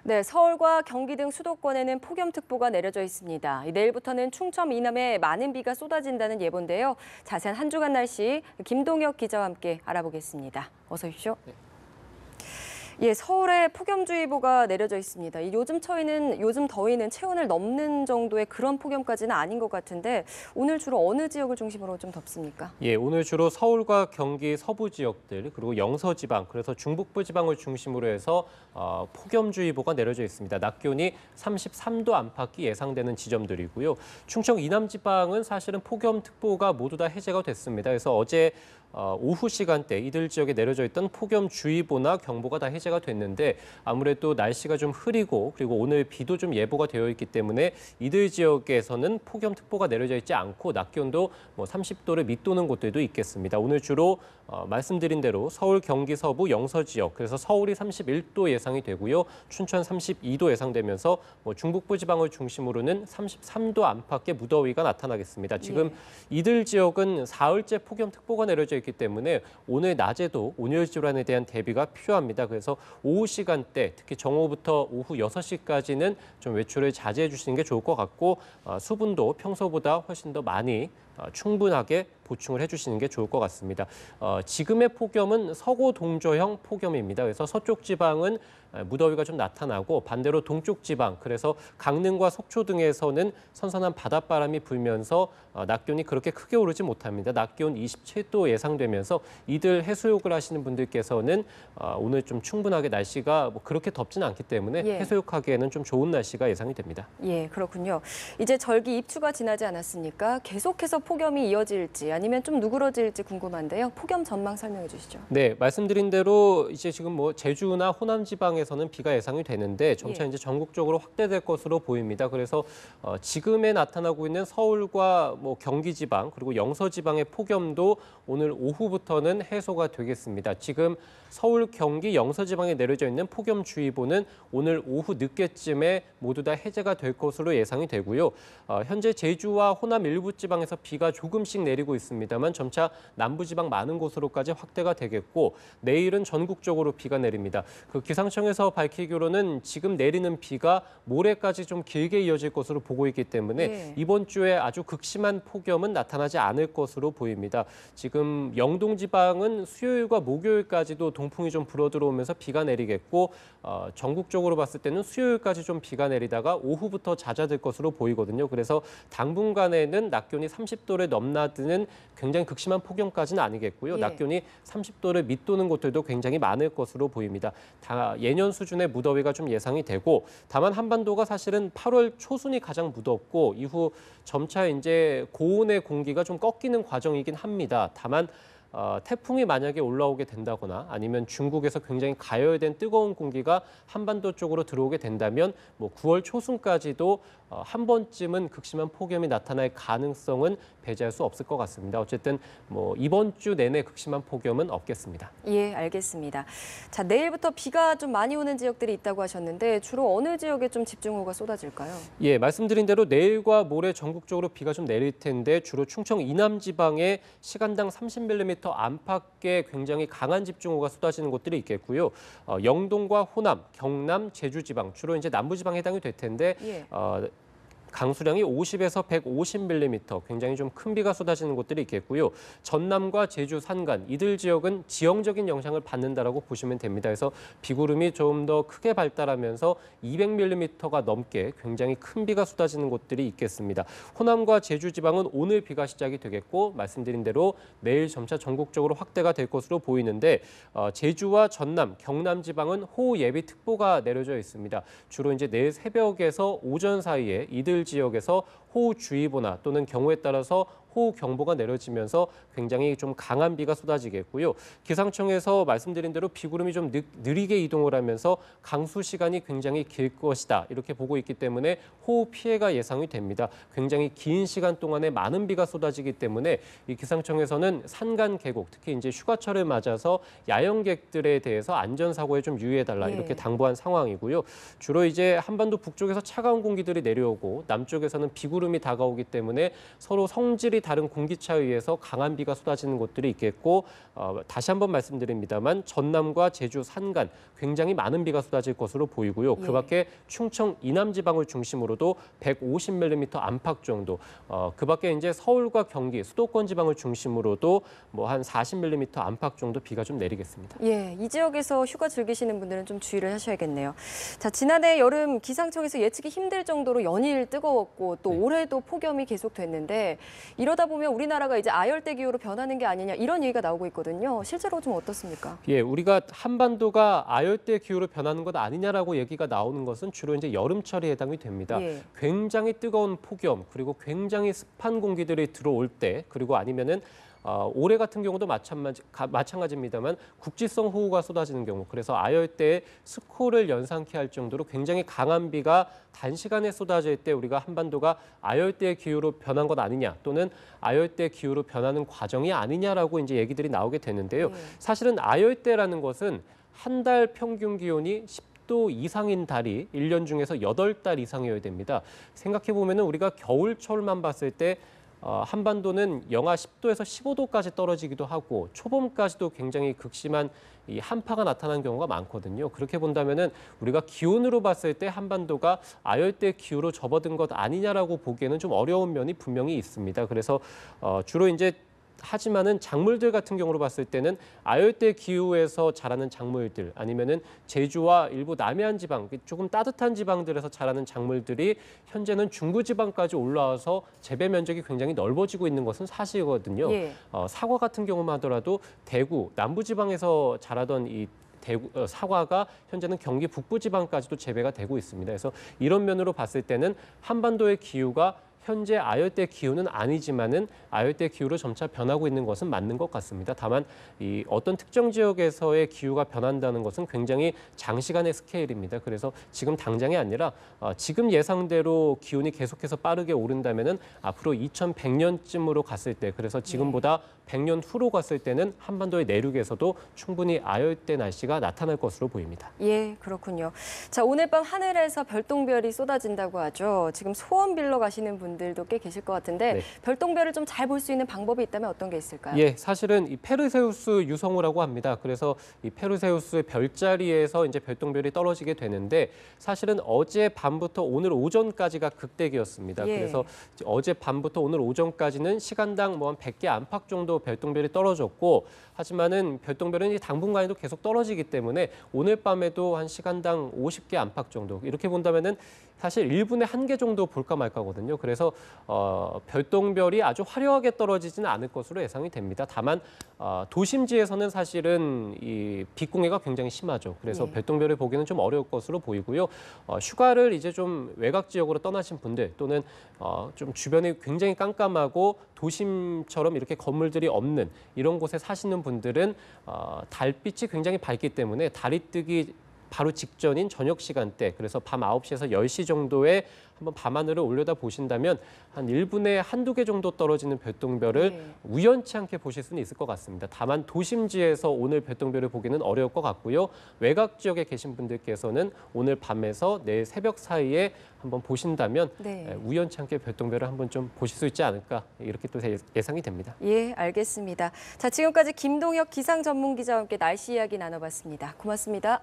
네, 서울과 경기 등 수도권에는 폭염특보가 내려져 있습니다. 내일부터는 충청 이남에 많은 비가 쏟아진다는 예보인데요. 자세한 한 주간 날씨 김동혁 기자와 함께 알아보겠습니다. 어서 오십시오. 네. 예, 서울에 폭염주의보가 내려져 있습니다. 요즘 더위는 체온을 넘는 정도의 그런 폭염까지는 아닌 것 같은데 오늘 주로 어느 지역을 중심으로 좀 덥습니까? 예, 오늘 주로 서울과 경기 서부 지역들 그리고 영서지방 그래서 중북부 지방을 중심으로 해서 폭염주의보가 내려져 있습니다. 낮 기온이 33도 안팎이 예상되는 지점들이고요. 충청 이남 지방은 사실은 폭염특보가 모두 다 해제가 됐습니다. 그래서 어제 오후 시간대 이들 지역에 내려져 있던 폭염주의보나 경보가 다 해제가 됐는데 아무래도 날씨가 좀 흐리고 그리고 오늘 비도 좀 예보가 되어 있기 때문에 이들 지역에서는 폭염특보가 내려져 있지 않고 낮 기온도 30도를 밑도는 곳들도 있겠습니다. 오늘 주로 말씀드린 대로 서울, 경기 서부, 영서 지역 그래서 서울이 31도 예상이 되고요. 춘천 32도 예상되면서 중북부 지방을 중심으로는 33도 안팎의 무더위가 나타나겠습니다. 지금 이들 지역은 사흘째 폭염특보가 내려져 있기 때문에 오늘 낮에도 온열 질환에 대한 대비가 필요합니다. 그래서 오후 시간대 특히 정오부터 오후 6시까지는 좀 외출을 자제해 주시는 게 좋을 것 같고 수분도 평소보다 훨씬 더 많이 충분하게 보충을 해주시는 게 좋을 것 같습니다. 지금의 폭염은 서고 동저형 폭염입니다. 그래서 서쪽 지방은 무더위가 좀 나타나고 반대로 동쪽 지방, 그래서 강릉과 속초 등에서는 선선한 바닷바람이 불면서 낮 기온이 그렇게 크게 오르지 못합니다. 낮 기온 27도 예상되면서 이들 해수욕을 하시는 분들께서는 오늘 좀 충분하게 날씨가 그렇게 덥지는 않기 때문에 해수욕하기에는 좀 좋은 날씨가 예상이 됩니다. 예, 그렇군요. 이제 절기 입추가 지나지 않았습니까? 계속해서 폭염이 이어질지 아니면 좀 누그러질지 궁금한데요. 폭염 전망 설명해 주시죠. 네, 말씀드린 대로 이제 지금 제주나 호남 지방에서는 비가 예상이 되는데 점차 이제 전국적으로 확대될 것으로 보입니다. 그래서 지금에 나타나고 있는 서울과 경기 지방 그리고 영서 지방의 폭염도 오늘 오후부터는 해소가 되겠습니다. 지금 서울, 경기, 영서 지방에 내려져 있는 폭염주의보는 오늘 오후 늦게쯤에 모두 다 해제가 될 것으로 예상이 되고요. 현재 제주와 호남 일부 지방에서 비가 조금씩 내리고 있습니다만 점차 남부 지방 많은 곳으로까지 확대가 되겠고 내일은 전국적으로 비가 내립니다. 그 기상청에서 밝히기로는 지금 내리는 비가 모레까지 좀 길게 이어질 것으로 보고 있기 때문에 이번 주에 아주 극심한 폭염은 나타나지 않을 것으로 보입니다. 지금 영동 지방은 수요일과 목요일까지도 동풍이 좀 불어들어오면서 비가 내리겠고 전국적으로 봤을 때는 수요일까지 좀 비가 내리다가 오후부터 잦아들 것으로 보이거든요. 그래서 당분간에는 낮 기온이 30도를 넘나드는 굉장히 극심한 폭염까지는 아니겠고요. 낮 기온이 30도를 밑도는 곳들도 굉장히 많을 것으로 보입니다. 다 예년 수준의 무더위가 좀 예상이 되고 다만 한반도가 사실은 8월 초순이 가장 무덥고 이후 점차 이제 고온의 공기가 좀 꺾이는 과정이긴 합니다. 다만 태풍이 만약에 올라오게 된다거나 아니면 중국에서 굉장히 가열된 뜨거운 공기가 한반도 쪽으로 들어오게 된다면 9월 초순까지도 한 번쯤은 극심한 폭염이 나타날 가능성은 배제할 수 없을 것 같습니다. 어쨌든 이번 주 내내 극심한 폭염은 없겠습니다. 예, 알겠습니다. 자, 내일부터 비가 좀 많이 오는 지역들이 있다고 하셨는데 주로 어느 지역에 좀 집중호우가 쏟아질까요? 예, 말씀드린 대로 내일과 모레 전국적으로 비가 좀 내릴 텐데 주로 충청 이남 지방에 시간당 30mm 안팎의 굉장히 강한 집중호우가 쏟아지는 곳들이 있겠고요. 영동과 호남, 경남, 제주 지방 주로 이제 남부 지방에 해당이 될 텐데 강수량이 50에서 150mm, 굉장히 좀 큰 비가 쏟아지는 곳들이 있겠고요. 전남과 제주 산간, 이들 지역은 지형적인 영향을 받는다라고 보시면 됩니다. 그래서 비구름이 좀 더 크게 발달하면서 200mm가 넘게 굉장히 큰 비가 쏟아지는 곳들이 있겠습니다. 호남과 제주 지방은 오늘 비가 시작이 되겠고 말씀드린 대로 내일 점차 전국적으로 확대가 될 것으로 보이는데 제주와 전남, 경남 지방은 호우 예비특보가 내려져 있습니다. 주로 이제 내일 새벽에서 오전 사이에 이들 지역에서 호우주의보나 또는 경우에 따라서 호우경보가 내려지면서 굉장히 좀 강한 비가 쏟아지겠고요. 기상청에서 말씀드린 대로 비구름이 좀 느리게 이동을 하면서 강수 시간이 굉장히 길 것이다. 이렇게 보고 있기 때문에 호우 피해가 예상이 됩니다. 굉장히 긴 시간 동안에 많은 비가 쏟아지기 때문에 이 기상청에서는 산간 계곡, 특히 이제 휴가철을 맞아서 야영객들에 대해서 안전사고에 좀 유의해달라 이렇게 당부한 상황이고요. 주로 이제 한반도 북쪽에서 차가운 공기들이 내려오고 남쪽에서는 비구름이 다가오기 때문에 서로 성질이 다른 공기차에 의해서 강한 비가 쏟아지는 곳들이 있겠고 다시 한번 말씀드립니다만 전남과 제주 산간 굉장히 많은 비가 쏟아질 것으로 보이고요. 예. 그밖에 충청 이남 지방을 중심으로도 150mm 안팎 정도. 그밖에 이제 서울과 경기 수도권 지방을 중심으로도 뭐 한 40mm 안팎 정도 비가 좀 내리겠습니다. 예, 이 지역에서 휴가 즐기시는 분들은 좀 주의를 하셔야겠네요. 자, 지난해 여름 기상청에서 예측이 힘들 정도로 연일 뜨거웠고 또 네. 올해도 폭염이 계속됐는데 이러다 보면 우리나라가 이제 아열대 기후로 변하는 게 아니냐 이런 얘기가 나오고 있거든요. 실제로 좀 어떻습니까? 예, 우리가 한반도가 아열대 기후로 변하는 것 아니냐라고 얘기가 나오는 것은 주로 이제 여름철에 해당이 됩니다. 예. 굉장히 뜨거운 폭염 그리고 굉장히 습한 공기들이 들어올 때 그리고 아니면은 올해 같은 경우도 마찬가지입니다만 국지성 호우가 쏟아지는 경우 그래서 아열대에 스코를 연상케 할 정도로 굉장히 강한 비가 단시간에 쏟아질 때 우리가 한반도가 아열대 기후로 변한 것 아니냐 또는 아열대 기후로 변하는 과정이 아니냐라고 이제 얘기들이 나오게 되는데요. 사실은 아열대라는 것은 한 달 평균 기온이 10도 이상인 달이 1년 중에서 8달 이상이어야 됩니다. 생각해 보면은 우리가 겨울철만 봤을 때 한반도는 영하 10도에서 15도까지 떨어지기도 하고 초봄까지도 굉장히 극심한 이 한파가 나타난 경우가 많거든요. 그렇게 본다면은 우리가 기온으로 봤을 때 한반도가 아열대 기후로 접어든 것 아니냐라고 보기에는 좀 어려운 면이 분명히 있습니다. 그래서 주로 이제 하지만은 작물들 같은 경우로 봤을 때는 아열대 기후에서 자라는 작물들 아니면은 제주와 일부 남해안 지방, 조금 따뜻한 지방들에서 자라는 작물들이 현재는 중부 지방까지 올라와서 재배 면적이 굉장히 넓어지고 있는 것은 사실이거든요. 예. 사과 같은 경우만 하더라도 대구, 남부 지방에서 자라던 이 사과가 현재는 경기 북부 지방까지도 재배가 되고 있습니다. 그래서 이런 면으로 봤을 때는 한반도의 기후가 현재 아열대 기후는 아니지만은 아열대 기후로 점차 변하고 있는 것은 맞는 것 같습니다. 다만 이 어떤 특정 지역에서의 기후가 변한다는 것은 굉장히 장시간의 스케일입니다. 그래서 지금 당장이 아니라 지금 예상대로 기온이 계속해서 빠르게 오른다면은 앞으로 2100년쯤으로 갔을 때 그래서 지금보다 100년 후로 갔을 때는 한반도의 내륙에서도 충분히 아열대 날씨가 나타날 것으로 보입니다. 예, 그렇군요. 자, 오늘 밤 하늘에서 별똥별이 쏟아진다고 하죠. 지금 소원 빌러 가시는 분들도 꽤 계실 것 같은데 네. 별똥별을 좀 잘 볼 수 있는 방법이 있다면 어떤 게 있을까요? 예, 사실은 이 페르세우스 유성우라고 합니다. 그래서 이 페르세우스의 별자리에서 이제 별똥별이 떨어지게 되는데 사실은 어제 밤부터 오늘 오전까지가 극대기였습니다. 예. 그래서 어제 밤부터 오늘 오전까지는 시간당 뭐 한 100개 안팎 정도 별똥별이 떨어졌고 하지만은 별똥별은 이제 당분간에도 계속 떨어지기 때문에 오늘 밤에도 한 시간당 50개 안팎 정도 이렇게 본다면은 사실 1분에 1개 정도 볼까 말까거든요. 그래서 별똥별이 아주 화려하게 떨어지지는 않을 것으로 예상이 됩니다. 다만 도심지에서는 사실은 이 빛공해가 굉장히 심하죠. 그래서 예. 별똥별을 보기는 좀 어려울 것으로 보이고요. 휴가를 이제 좀 외곽 지역으로 떠나신 분들 또는 좀 주변이 굉장히 깜깜하고 도심처럼 이렇게 건물들이 없는 이런 곳에 사시는 분들은 달빛이 굉장히 밝기 때문에 달이 뜨기 바로 직전인 저녁 시간대 그래서 밤 9시에서 10시 정도에 한번 밤하늘을 올려다 보신다면 한 1분에 한두 개 정도 떨어지는 별똥별을 네. 우연치 않게 보실 수는 있을 것 같습니다. 다만 도심지에서 오늘 별똥별을 보기는 어려울 것 같고요. 외곽 지역에 계신 분들께서는 오늘 밤에서 내일 새벽 사이에 한번 보신다면 네. 우연치 않게 별똥별을 한번 좀 보실 수 있지 않을까 이렇게 또 예상이 됩니다. 예, 알겠습니다. 자, 지금까지 김동혁 기상 전문 기자와 함께 날씨 이야기 나눠봤습니다. 고맙습니다.